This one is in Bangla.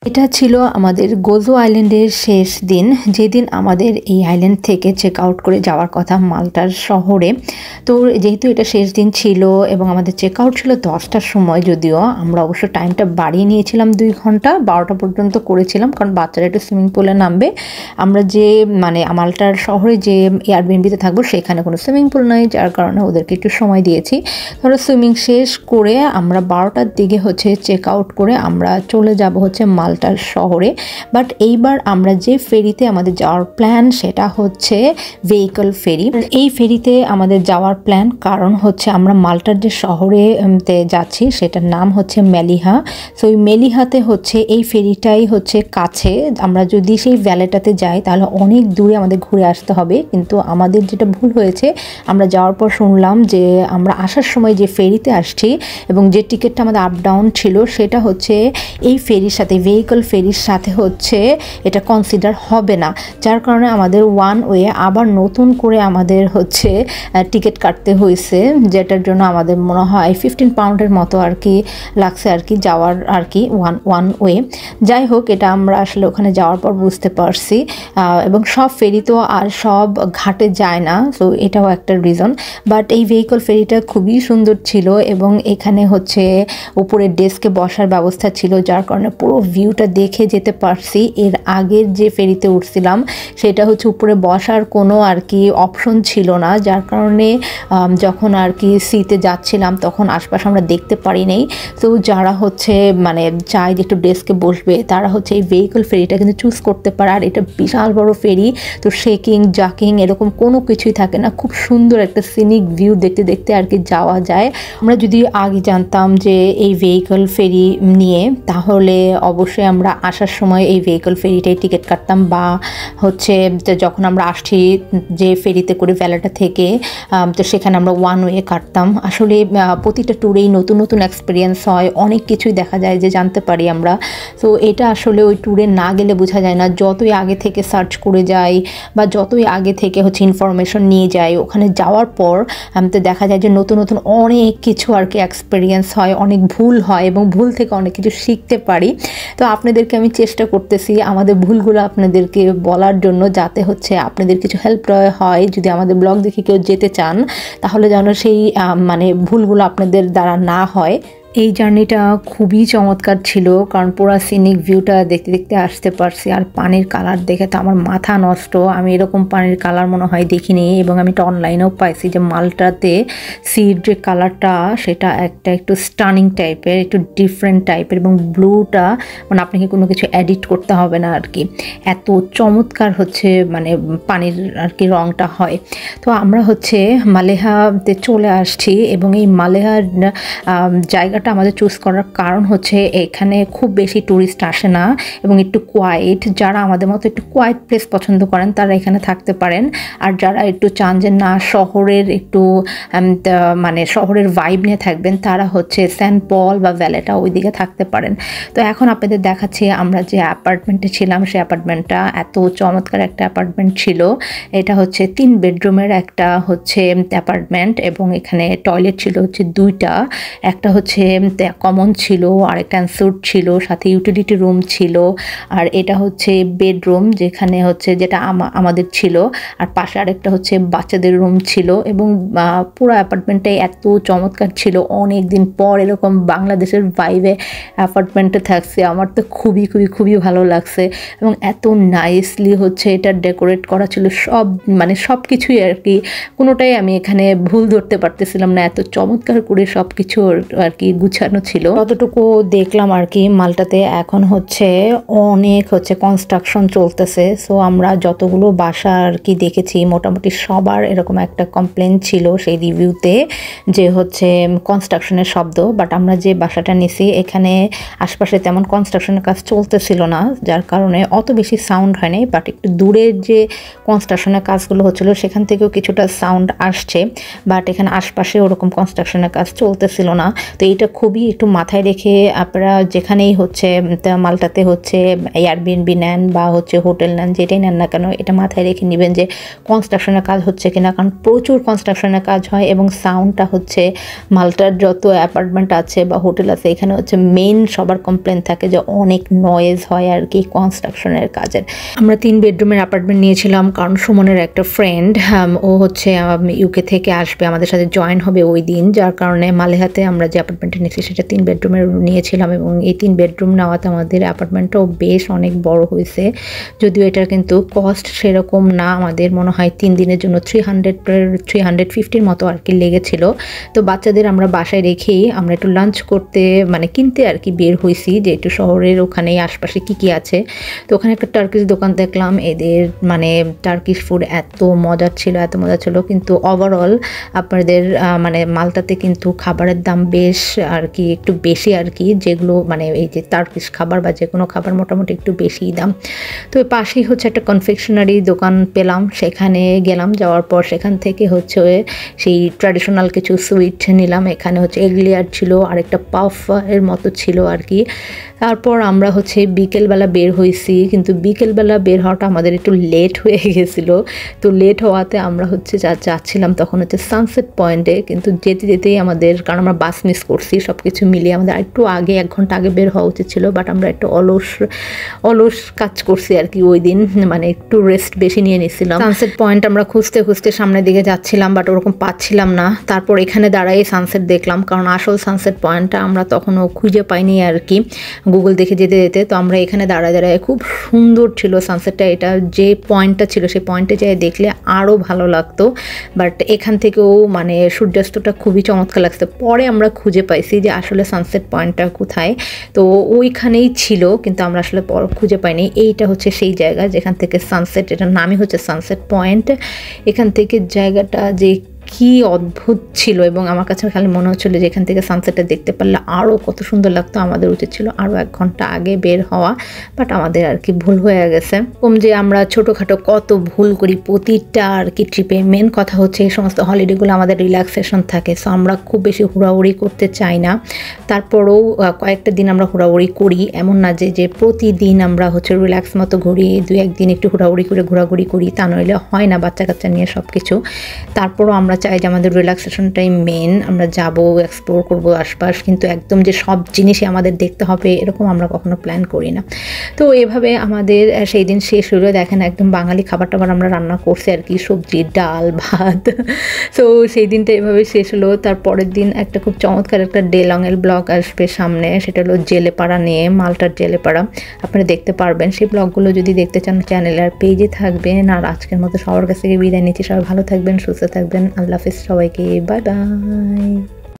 এটা ছিল আমাদের গোজো আইল্যান্ডের শেষ দিন, যেদিন আমাদের এই আইল্যান্ড থেকে চেক আউট করে যাওয়ার কথা মাল্টার শহরে। তো যেহেতু এটা শেষ দিন ছিল এবং আমাদের চেক আউট ছিল 10টার সময়, যদিও আমরা অবশ্য টাইমটা বাড়িয়ে নিয়েছিলাম 2 ঘন্টা, 12টা পর্যন্ত করেছিলাম, কারণ বাচ্চারা একটু সুইমিং পুলে নামবে। আমরা যে মাল্টার শহরে যে এয়ারবিএনবিতে থাকবো সেখানে কোনো সুইমিং পুল নাই, যার কারণে ওদেরকে একটু সময় দিয়েছি। ধরো সুইমিং শেষ করে আমরা 12টার দিকে চেক আউট করে আমরা চলে যাব মাল্টার শহরে। বাট এইবার আমরা যে ফেরিতে আমাদের যাওয়ার প্ল্যান সেটা হচ্ছে ভেহিকল ফেরি। এই ফেরিতে আমাদের যাওয়ার প্ল্যান কারণ আমরা মাল্টার যে শহরে যাচ্ছি সেটার নাম মেলিহা। সো ওই মেলিহাতে এই ফেরিটাই কাছে। আমরা যদি সেই ভ্যালেটাতে যাই তাহলে অনেক দূরে আমাদের ঘুরে আসতে হবে, কিন্তু আমাদের যেটা ভুল হয়েছে, আমরা যাওয়ার পর শুনলাম যে আমরা আসার সময় যে ফেরিতে আসছি এবং যে টিকিটটা আমাদের আপ ডাউন ছিল সেটা এই ফেরির সাথে, ভেহিকল ফেরির সাথে এটা কনসিডার হবে না, যার কারণে আমাদের ওয়ান ওয়ে আবার নতুন করে আমাদের টিকিট কাটতে হয়েছে, যেটার জন্য আমাদের মনে হয় 15 পাউন্ডের মতো লাগছে যাওয়ার ওয়ান ওয়ে। যাই হোক, এটা আমরা আসলে ওখানে যাওয়ার পর বুঝতে পারছি। এবং সব ফেরি তো আর সব ঘাটে যায় না, তো এটাও একটা রিজন। বাট এই ভেহিকল ফেরিটা খুবই সুন্দর ছিল এবং এখানে উপরে ডেস্কে বসার ব্যবস্থা ছিল, যার কারণে পুরো ভিউটা দেখে যেতে পারছি। এর আগের যে ফেরিতে উঠছিলাম সেটা উপরে বসার কোনো অপশন ছিল না, যার কারণে যখন সিতে যাচ্ছিলাম তখন আশপাশ আমরা দেখতে পারি নাই। তো যারা চায় যে একটু ডেস্কে বসবে তারা এই ভেহিকল ফেরিটা কিন্তু চুজ করতে পারে। আর এটা বিশাল বড় ফেরি, তো শেকিং জাকিং এরকম কোনো কিছুই থাকে না, খুব সুন্দর একটা সিনিক ভিউ দেখতে দেখতে যাওয়া যায়। আমরা যদি আগে জানতাম যে এই ভেহিকল ফেরি নিয়ে, তাহলে অবশ্যই আমরা আসার সময় এই ভেহিকল ফেরিটাই টিকিট কাটতাম, বা যখন আমরা আসছি যে ফেরিতে করে ভ্যালেটা থেকে, তো সেখানে আমরা ওয়ান ওয়ে কাটতাম। আসলে প্রতিটা ট্যুরেই নতুন নতুন এক্সপিরিয়েন্স হয়, অনেক কিছুই দেখা যায় যে জানতে পারি আমরা। তো এটা আসলে ওই ট্যুরে না গেলে বোঝা যায় না, যতই আগে থেকে সার্চ করে যাই বা যতই আগে থেকে ইনফরমেশন নিয়ে যাই, ওখানে যাওয়ার পর তো দেখা যায় যে নতুন নতুন অনেক কিছু এক্সপিরিয়েন্স হয়, অনেক ভুল হয় এবং ভুল থেকে অনেক কিছু শিখতে পারি। তো আপনাদেরকে আমি চেষ্টা করতেছি আমাদের ভুলগুলো আপনাদেরকে বলার জন্য, যাতে আপনাদের কিছু হেল্প হয়। যদি আমাদের ব্লগ দেখে কেউ যেতে চান তাহলে যেন সেই ভুলগুলো আপনাদের দ্বারা না হয়। এই জার্নিটা খুবই চমৎকার ছিল, কারণ পুরো সিনিক ভিউটা দেখতে দেখতে আসতে পারছি। আর পানির কালার দেখে তো আমার মাথা নষ্ট, আমি এরকম পানির কালার মনে হয় দেখিনি। এবং আমি এটা অনলাইনেও পাইছি যে মাল্টাতে সির যে কালারটা সেটা একটু স্টানিং টাইপের, একটু ডিফারেন্ট টাইপের, এবং ব্লুটা আপনাকে কোনো কিছু এডিট করতে হবে না এত চমৎকার পানির রংটা হয়। তো আমরা মালেহাতে চলে আসছি এবং এই মালেহার জায়গাটা আমাদের চুজ করার কারণ এখানে খুব বেশি টুরিস্ট আসে না এবং একটু কোয়াইট। যারা আমাদের মতো একটু কোয়াইট প্লেস পছন্দ করেন তারা এখানে থাকতে পারেন, আর যারা একটু চান যে না শহরের একটু শহরের ভাইব নিয়ে থাকবেন তারা সেন্ট পল বা ভ্যালেটা ওইদিকে থাকতে পারেন। তো এখন আপনাদের দেখাচ্ছি আমরা যে অ্যাপার্টমেন্টে ছিলাম, সেই অ্যাপার্টমেন্টটা এত চমৎকার একটা অ্যাপার্টমেন্ট ছিল। এটা 3 বেডরুমের একটা অ্যাপার্টমেন্ট এবং এখানে টয়লেট ছিল 2টা, একটা কমন ছিল আর একটা অ্যানসুট ছিল, সাথে ইউটিলিটি রুম ছিল। আর এটা বেডরুম যেখানে যেটা আমাদের ছিল, আর পাশে আরেকটা বাচ্চাদের রুম ছিল। এবং পুরো অ্যাপার্টমেন্টটাই এত চমৎকার ছিল, অনেক দিন পর এরকম বাংলাদেশের ভাইবে অ্যাপার্টমেন্টে থাকছে। আমার তো খুবই খুবই খুবই ভালো লাগছে এবং এত নাইসলি এটা ডেকোরেট করা ছিল, সব কিছুই কোনোটাই আমি এখানে ভুল ধরতে পারতেছিলাম না, এত চমৎকার করে সব কিছু গুছানো ছিল। ততটুকু দেখলাম মাল্টাতে এখন অনেক কনস্ট্রাকশন চলতেছে। সো আমরা যতগুলো বাসা দেখেছি মোটামুটি সবার এরকম একটা কমপ্লেন ছিল সেই রিভিউতে যে কনস্ট্রাকশনের শব্দ। বাট আমরা যে বাসাটা নিছি এখানে আশপাশে তেমন কনস্ট্রাকশনের কাজ চলতেছিল না, যার কারণে অত বেশি সাউন্ড হয় নাই। বাট একটু দূরের যে কনস্ট্রাকশনের কাজগুলো হচ্ছিল সেখান থেকেও কিছুটা সাউন্ড আসছে, বাট এখানে আশপাশে ওরকম কনস্ট্রাকশনের কাজ চলতেছিল না। তো এইটা এটা খুবই একটু মাথায় রেখে আপনারা যেখানেই হচ্ছে মালটাতে হচ্ছে এয়ারবিএনবি নেন বা হচ্ছে হোটেল নেন, যেটাই নেন না কেন, এটা মাথায় রেখে নেবেন যে কনস্ট্রাকশনের কাজ হচ্ছে কিনা, কারণ প্রচুর কনস্ট্রাকশনের কাজ হয় এবং সাউন্ডটা হচ্ছে মালটার যত অ্যাপার্টমেন্ট আছে বা হোটেল আছে এখানে হচ্ছে মেইন সবার কমপ্লেন থাকে যে অনেক নয়েজ হয় আর কি কনস্ট্রাকশনের কাজের। আমরা 3 বেডরুমের অ্যাপার্টমেন্ট নিয়েছিলাম কারণ সুমনের একটা ফ্রেন্ড ও হচ্ছে ইউকে থেকে আসবে, আমাদের সাথে জয়েন হবে ওই দিন, যার কারণে মালেহাতে আমরা যে অ্যাপার্টমেন্টটা নিয়েছি সেটা 3 বেডরুমের নিয়েছিলাম এবং এই 3 বেডরুম নেওয়াতে আমাদের অ্যাপার্টমেন্টটাও বেশ অনেক বড় হয়েছে। যদিও এটার কিন্তু কস্ট সেরকম না, আমাদের মনে হয় 3 দিনের জন্য 350 মতো আর কি লেগেছিল। তো বাচ্চাদের আমরা বাসায় রেখেই আমরা একটু লাঞ্চ করতে মানে কিনতে আর কি বের হয়েছি, যে একটু শহরের ওখানেই আশপাশে কী আছে। তো ওখানে একটা টার্কিশ দোকান দেখলাম, এদের মানে টার্কিশ ফুড এত মজার ছিল, কিন্তু ওভারঅল আপনাদের মানে মালটাতে কিন্তু খাবারের দাম বেশ আর কি একটু বেশি আর কি, যেগুলো মানে এই যে টার্কিশ খাবার বা যে কোনো খাবার মোটামুটি একটু বেশিই দাম। তো পাশেই হচ্ছে একটা কনফেকশনারি দোকান পেলাম, সেখানে গেলাম, যাওয়ার পর সেখান থেকে হচ্ছে সেই ট্র্যাডিশনাল কিছু সুইট নিলাম। এখানে হচ্ছে এগলেয়ার ছিল আর একটা পাফ এর মতো ছিল আর কি। তারপর আমরা হচ্ছে বিকেলবেলা বের হয়েছি, কিন্তু বিকেলবেলা বের হওয়াটা আমাদের একটু লেট হয়ে গেছিলো। তো লেট হওয়াতে আমরা হচ্ছে যাচ্ছিলাম তখন হচ্ছে সানসেট পয়েন্টে, কিন্তু যেতেই আমাদের, কারণ আমরা বাস মিস করছি, সব কিছু মিলিয়ে আমাদের একটু আগে 1 ঘন্টা আগে বের হওয়া উচিত ছিল, বাট আমরা একটু অলস কাজ করছি আর কি ওই দিন, মানে একটু রেস্ট বেশি নিয়ে নিচ্ছিলাম। সানসেট পয়েন্ট আমরা খুঁজতে সামনের দিকে যাচ্ছিলাম, বাট ওরকম পাচ্ছিলাম না। তারপর এখানে দাঁড়াই সানসেট দেখলাম, কারণ আসল সানসেট পয়েন্টটা আমরা তখনও খুঁজে পাইনি আর কি গুগল দেখে যেতে। তো আমরা এখানে দাঁড়ায় খুব সুন্দর ছিল সানসেটটা। এটা যে পয়েন্টটা ছিল সেই পয়েন্টে যাই দেখলে আরও ভালো লাগতো, বাট এখান থেকেও মানে সূর্যাস্তটা খুবই চমৎকার লাগছে। পরে আমরা খুঁজে পাইছি যে আসলে সানসেট পয়েন্টটা কোথায়, তো ওইখানেই ছিল, কিন্তু আমরা আসলে খুঁজে পাইনি। এইটা হচ্ছে সেই জায়গা যেখান থেকে সানসেট, এটার নামই হচ্ছে সানসেট পয়েন্ট। এখান থেকে জায়গাটা যে কি অদ্ভুত ছিল এবং আমার কাছে খালি মনে হচ্ছিল যে এখান থেকে সানসেটটা দেখতে পারলে আরও কত সুন্দর লাগতো। আমাদের উচিত ছিল আরও 1 ঘন্টা আগে বের হওয়া, বাট আমাদের আর কি ভুল হয়ে গেছে। যে আমরা ছোটোখাটো কত ভুল করি প্রতিটা আর কি ট্রিপে। মেন কথা হচ্ছে এই সমস্ত হলিডেগুলো আমাদের রিল্যাক্সেশন থাকে, সো আমরা খুব বেশি হুড়াহুড়ি করতে চাই না। তারপরেও কয়েকটা দিন আমরা হুড়াহুড়ি করি, এমন না যে প্রতিদিন আমরা হচ্ছে রিল্যাক্স মতো ঘুরি, 2-1 দিন একটু হুড়াহুড়ি করে ঘোরাঘুরি করি, তা নইলে হয় না বাচ্চা কাচ্চা নিয়ে সব কিছু। তারপরও আমরা চাই যে আমাদের রিল্যাক্সেশনটাই মেন, আমরা যাব এক্সপ্লোর করব আশপাশ, কিন্তু একদম যে সব জিনিসই আমাদের দেখতে হবে এরকম আমরা কখনো প্ল্যান করি না। তো এভাবে আমাদের সেই দিন শেষ হলো। দেখেন একদম বাঙালি খাবার টাবার আমরা রান্না করছি আর কি, সবজি ডাল ভাত। তো সেই দিনটা এভাবে শেষ হলো। তারপরের দিন একটা খুব চমৎকার একটা ডে লংয়ের ব্লগ আসবে সামনে, সেটা হলো জেলেপাড়া নিয়ে, মালটার জেলেপাড়া। আপনারা দেখতে পারবেন, সেই ব্লগগুলো যদি দেখতে চান চ্যানেলে আর পেজে থাকবেন। আর আজকের মতো সবার কাছ থেকে বিদায় নিচ্ছি, সবাই ভালো থাকবেন, সুস্থ থাকবেন, আল্লাহ হাফেজ সবাইকে, বাই বাই।